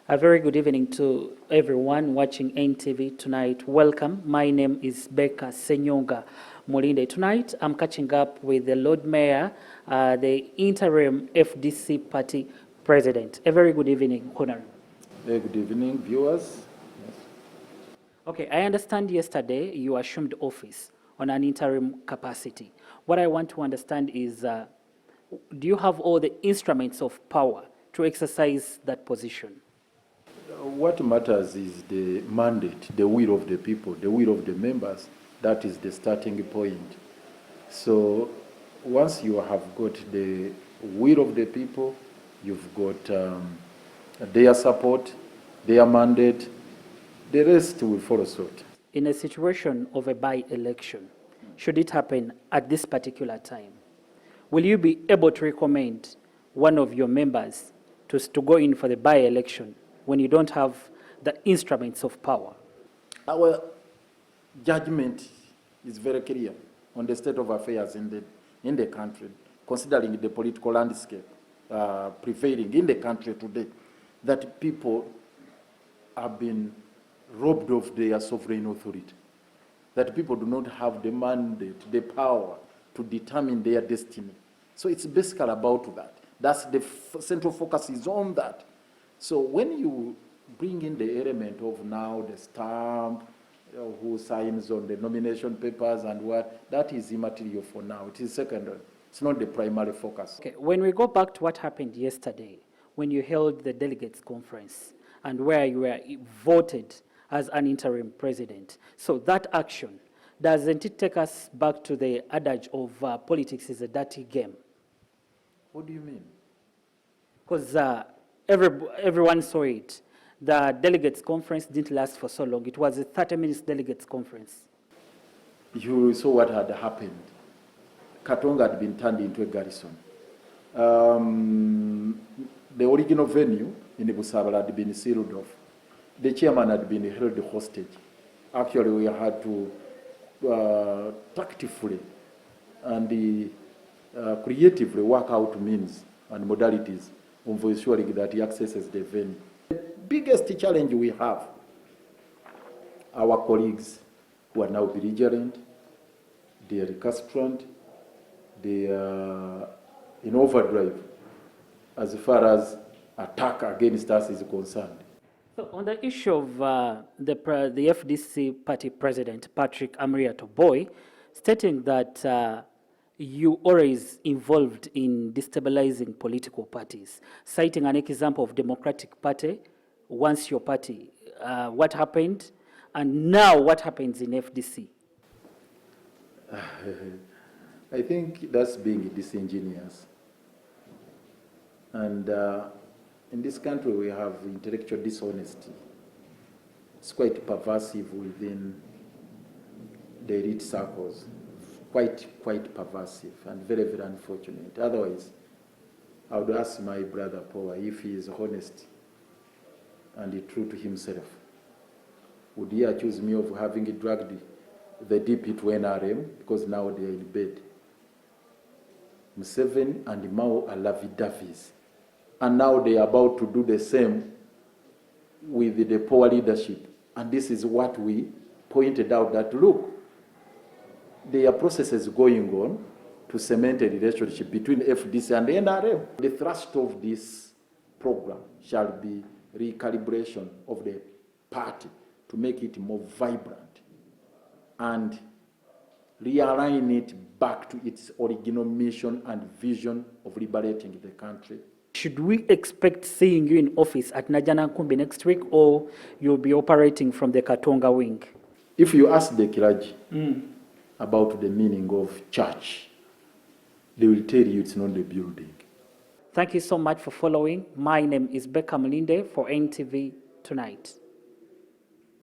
A very good evening to everyone watching NTV tonight. Welcome. My name is Becca Senyonga Mulinde. Tonight, I'm catching up with the Lord Mayor, the interim FDC party president. A very good evening, Honorable. Very good evening, viewers. Yes. Okay, I understand yesterday you assumed office on an interim capacity. What I want to understand is, do you have all the instruments of power to exercise that position? What matters is the mandate, the will of the people, the will of the members. That is the starting point. So once you have got the will of the people, you've got their support, their mandate, the rest will follow suit. In a situation of a by-election, should it happen at this particular time, will you be able to recommend one of your members to go in for the by-election when you don't have the instruments of power? Our judgment is very clear on the state of affairs in the country, considering the political landscape prevailing in the country today, that people have been robbed of their sovereign authority, that people do not have the mandate, the power to determine their destiny. So it's basically about that. That's the central focus is on that. So when you bring in the element of now the stamp, who signs on the nomination papers and what, that is immaterial for now. It is secondary. It's not the primary focus. Okay, when we go back to what happened yesterday, when you held the delegates conference and where you were voted as an interim president, so that action, doesn't it take us back to the adage of politics is a dirty game? What do you mean? Because everyone saw it. The delegates conference didn't last for so long. It was a 30-minute delegates conference. You saw what had happened. Katonga had been turned into a garrison. The original venue in Busabala had been sealed off. The chairman had been held hostage. Actually, we had to tactfully and creatively work out means and modalities of ensuring that he accesses the venue. The biggest challenge we have, our colleagues who are now belligerent, they are recalcitrant, they are in overdrive as far as attack against us is concerned. So on the issue of the FDC party president, Patrick Amuriat-Boy, stating that you always involved in destabilizing political parties, citing an example of Democratic Party, once your party, what happened, and now what happens in FDC? I think that's being disingenuous. And in this country, we have intellectual dishonesty. It's quite pervasive within the elite circles. Quite pervasive and very, very unfortunate. Otherwise, I would ask my brother Paul if he is honest and true to himself. Would he accuse me of having dragged the DP to NRM because now they are in bed? Museveni and Mao are lovey-dovey. And now they are about to do the same with the power leadership. And this is what we pointed out, that look, there are processes going on to cement a relationship between FDC and the NRM. The thrust of this program shall be recalibration of the party to make it more vibrant and realign it back to its original mission and vision of liberating the country. Should we expect seeing you in office at Najjanankumbi next week, or you'll be operating from the Katonga wing? If you ask the clergy about the meaning of church, they will tell you it's not the building. Thank you so much for following. My name is Becca Mulinde for NTV Tonight.